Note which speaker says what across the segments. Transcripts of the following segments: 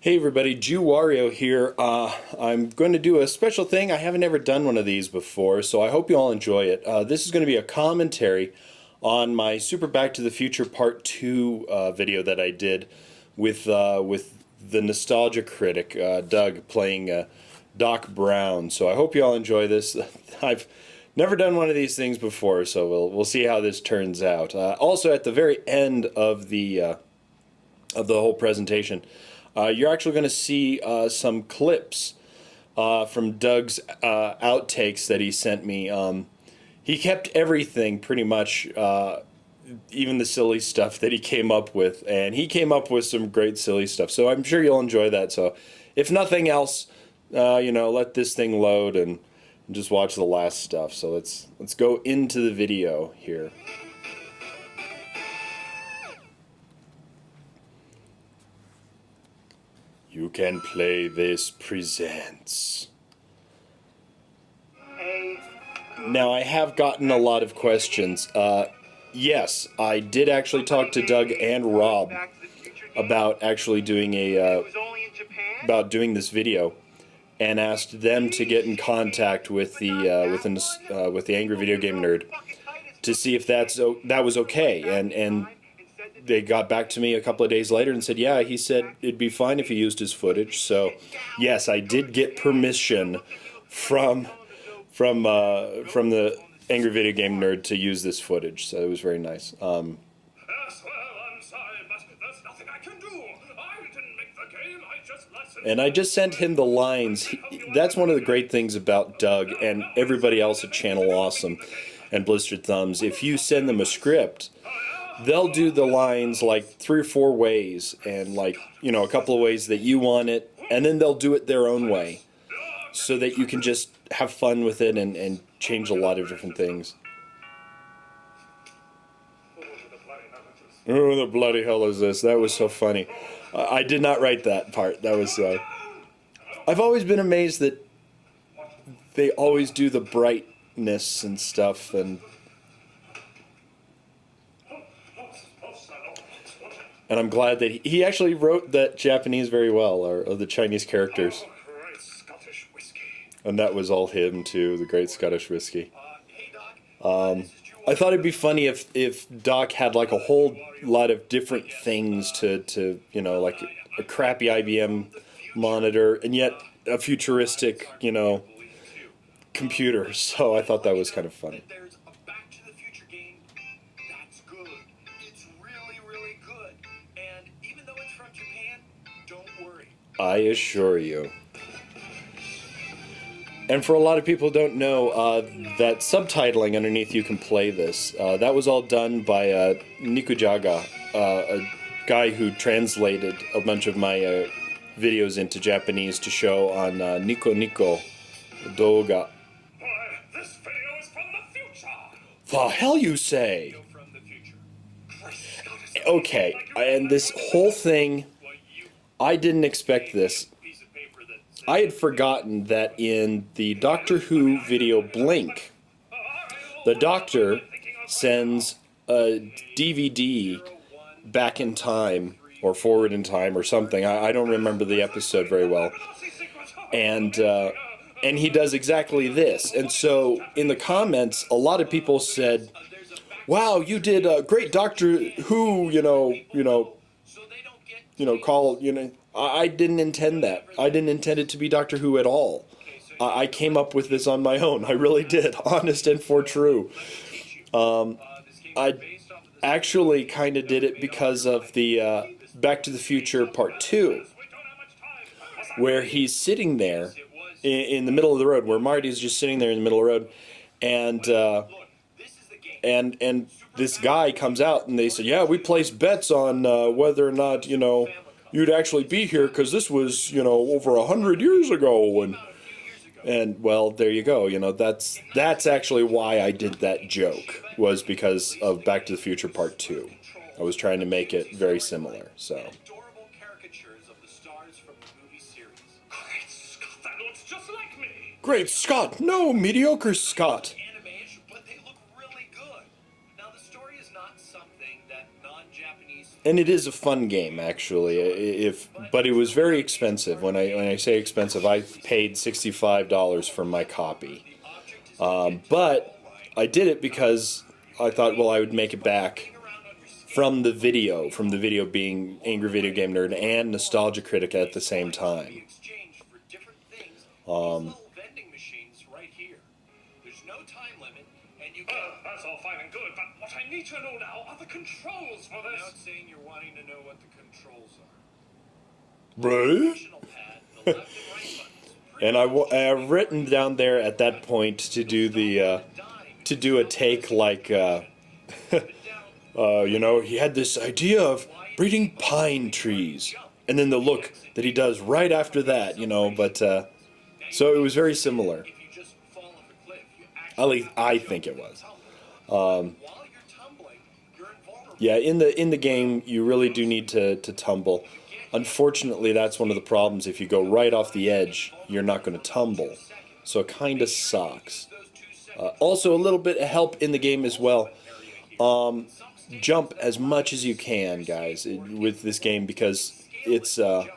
Speaker 1: Hey everybody, JewWario here. I'm going to do a special thing. I haven't ever done one of these before, so I hope you all enjoy it. This is going to be a commentary on my Super Back to the Future Part 2 video that I did with the nostalgia critic, Doug, playing Doc Brown. So I hope you all enjoy this. I've never done one of these things before, so we'll see how this turns out. Also, at the very end of the whole presentation, you're actually going to see some clips from Doug's outtakes that he sent me. He kept everything pretty much, even the silly stuff that he came up with, and he came up with some great silly stuff. So I'm sure you'll enjoy that. So if nothing else, let this thing load and just watch the last stuff. So let's go into the video here. You Can Play This presents. Now, I have gotten a lot of questions. Yes, I did actually talk to Doug and Rob about actually doing about doing this video, and asked them to get in contact with the Angry Video Game Nerd to see if that was okay, and they got back to me a couple of days later and said, yeah, he said it'd be fine if he used his footage. So, yes, I did get permission from the Angry Video Game Nerd to use this footage. So it was very nice. And I just sent him the lines. That's one of the great things about Doug and everybody else at Channel Awesome and Blistered Thumbs. If you send them a script, they'll do the lines like 3 or 4 ways, and like, a couple of ways that you want it, and then they'll do it their own way, so that you can just have fun with it and change a lot of different things. Oh, the bloody hell is this? That was so funny. I did not write that part. That was, I've always been amazed that they always do the brightness and stuff, and I'm glad that he actually wrote that Japanese very well, or the Chinese characters. And that was all him too, the Great Scottish Whiskey. I thought it'd be funny if Doc had like a whole lot of different things to like a crappy IBM monitor, and yet a futuristic, computer. So I thought that was kind of funny. I assure you. And for a lot of people who don't know, that subtitling underneath You Can Play This, that was all done by Nikujaga, a guy who translated a bunch of my videos into Japanese to show on Nico Nico Doga. This video is from the future. The hell you say? Okay, and this whole thing, I didn't expect this. I had forgotten that in the Doctor Who video Blink, the Doctor sends a DVD back in time, or forward in time, or something. I don't remember the episode very well. And he does exactly this. And so in the comments, a lot of people said, wow, you did a great Doctor Who, I didn't intend that. I didn't intend it to be Doctor Who at all. I came up with this on my own. I really did. Honest and for true. I actually kind of did it because of the Back to the Future Part 2, where he's sitting there in the middle of the road, where Marty's just sitting there in the middle of the road, and this guy comes out, and they said, yeah, we placed bets on whether or not, you'd actually be here, because this was, over 100 years ago, and well, there you go. That's actually why I did that joke, was because of Back to the Future Part 2. I was trying to make it very similar. So. Great Scott! No, mediocre Scott. And it is a fun game, actually. But it was very expensive. When I say expensive, I paid $65 for my copy. But I did it because I thought, well, I would make it back from the video being Angry Video Game Nerd and Nostalgia Critic at the same time.
Speaker 2: That's all fine and good, but what I need to know now are the controls for this. Now it's saying you're wanting to know what the controls are.
Speaker 1: Right? And I've written down there at that point to do a take like, you know, he had this idea of breeding pine trees, and then the look that he does right after that, you know. But so it was very similar. At least I think it was. Yeah, in the game, you really do need to tumble. Unfortunately, that's one of the problems. If you go right off the edge, you're not going to tumble. So it kind of sucks. Also, a little bit of help in the game as well. Jump as much as you can, guys, with this game, because it's going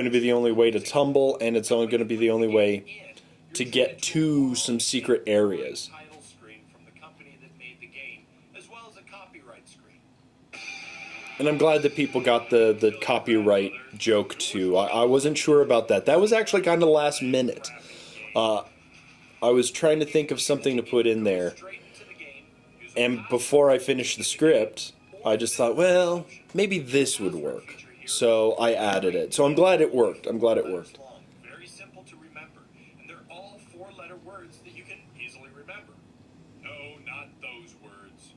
Speaker 1: to be the only way to tumble, and it's only going to be the only way to get to some secret areas. And I'm glad that people got the copyright joke too. I wasn't sure about that. That was actually kind of last minute. I was trying to think of something to put in there, and before I finished the script, I just thought, well, maybe this would work. So I added it. So I'm glad it worked. I'm glad it worked.
Speaker 2: Very simple to remember, and they're all four-letter words that you can easily remember. No, not those words.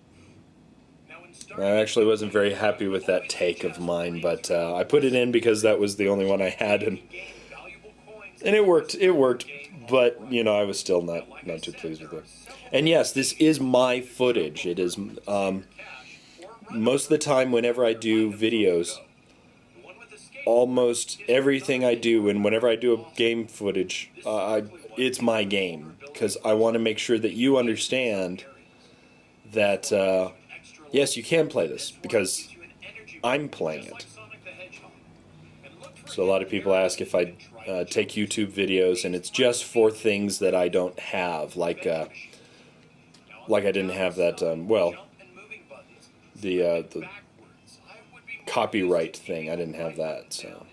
Speaker 1: I actually wasn't very happy with that take of mine, but I put it in because that was the only one I had, and it worked. It worked, but you know, I was still not too pleased with it. And yes, this is my footage. It is most of the time whenever I do videos, almost everything I do, and whenever I do a game footage, it's my game, because I want to make sure that you understand that yes, you can play this, because I'm playing it. So a lot of people ask if I take YouTube videos, and it's just for things that I don't have, like I didn't have that, well, the copyright thing, I didn't have that, so.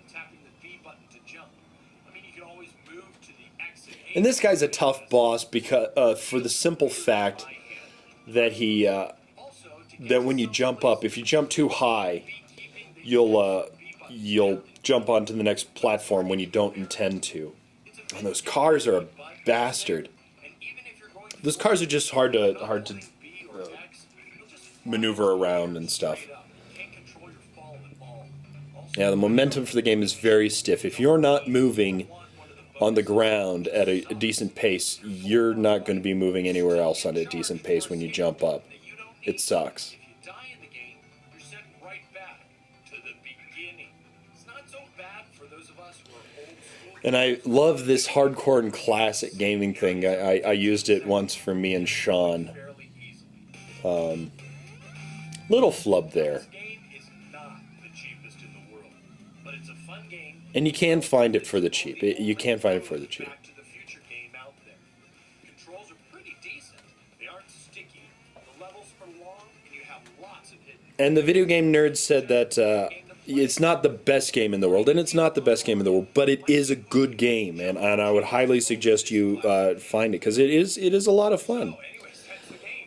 Speaker 1: And this guy's a tough boss because for the simple fact that he that when you jump up, if you jump too high, you'll jump onto the next platform when you don't intend to. And those cars are a bastard. Those cars are just hard to maneuver around and stuff. Yeah, the momentum for the game is very stiff. If you're not moving on the ground at a decent pace, you're not going to be moving anywhere else on a decent pace when you jump up. It sucks. And I love this hardcore and classic gaming thing. I used it once for me and Sean. Little flub there. And you can find it for the cheap. You can find it for the cheap. And the video game nerds said that it's not the best game in the world, and it's not the best game in the world, but it is a good game, and I would highly suggest you find it, because it is a lot of fun.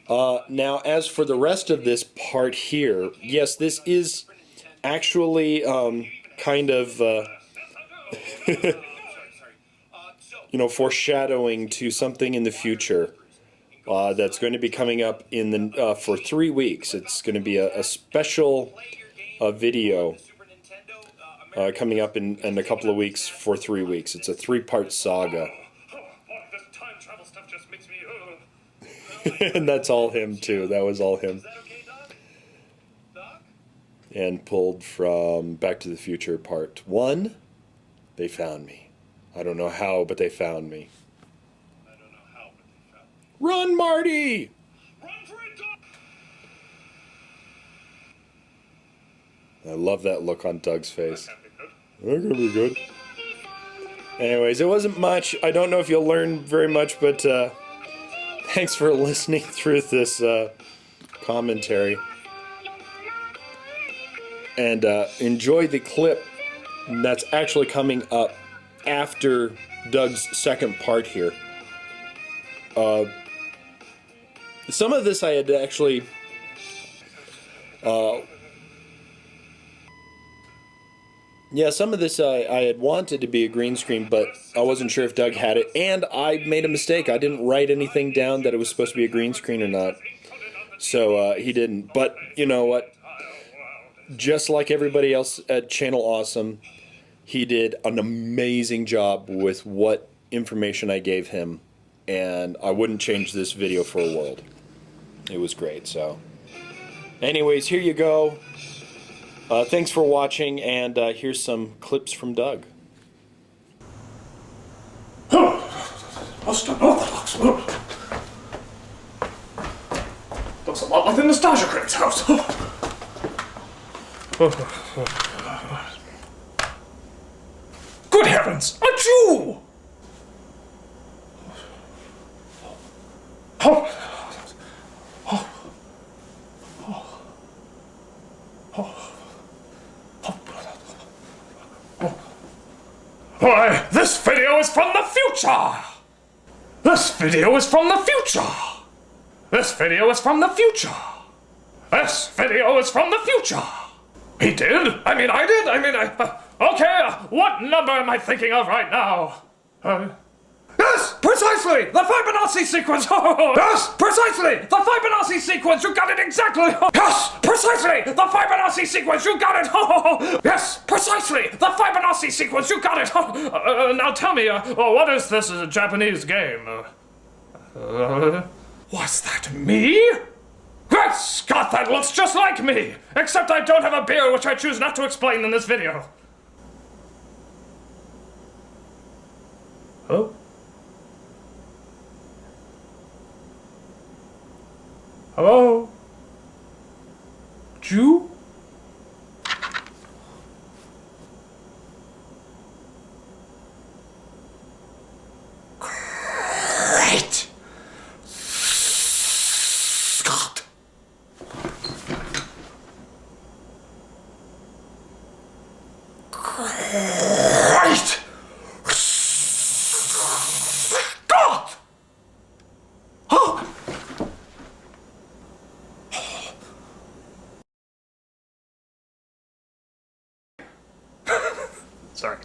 Speaker 1: Now, as for the rest of this part here, yes, this is actually kind of you know, foreshadowing to something in the future that's going to be coming up in the for 3 weeks. It's going to be a special video coming up in a couple of weeks for 3 weeks. It's a 3-part saga. And that's all him too. That was all him. And pulled from Back to the Future Part 1. They found me. I don't know how, but they found me. Run, Marty!
Speaker 2: Run for it, dog!
Speaker 1: I love that look on Doug's face. That could be good. Anyways, it wasn't much. I don't know if you'll learn very much, but thanks for listening through this commentary. And enjoy the clip that's actually coming up after Doug's second part here. Some of this I had actually some of this I had wanted to be a green screen, but I wasn't sure if Doug had it, and I made a mistake. I didn't write anything down that it was supposed to be a green screen or not, so he didn't. But you know what? Just like everybody else at Channel Awesome, he did an amazing job with what information I gave him, and I wouldn't change this video for a world. It was great. So anyways, here you go. Thanks for watching, and here's some clips from Doug.
Speaker 3: Most unorthodox. Looks a lot like the Nostalgia Critic's house. Good heavens, a Jew! Why, this video is from the future! This video is from the future! This video is from the future! This video is from the future! He did? I mean, I did? Okay, what number am I thinking of right now? Yes, precisely! The Fibonacci sequence! Yes, precisely! The Fibonacci sequence! You got it exactly! Yes, precisely! The Fibonacci sequence! You got it! Yes, precisely! The Fibonacci sequence! You got it! Now tell me, what is this Japanese game? Was that me? Great Scott, that looks just like me! Except I don't have a beer, which I choose not to explain in this video. Hello? Hello? Jew? Great! Scott! Great! Scott! Oh! Sorry.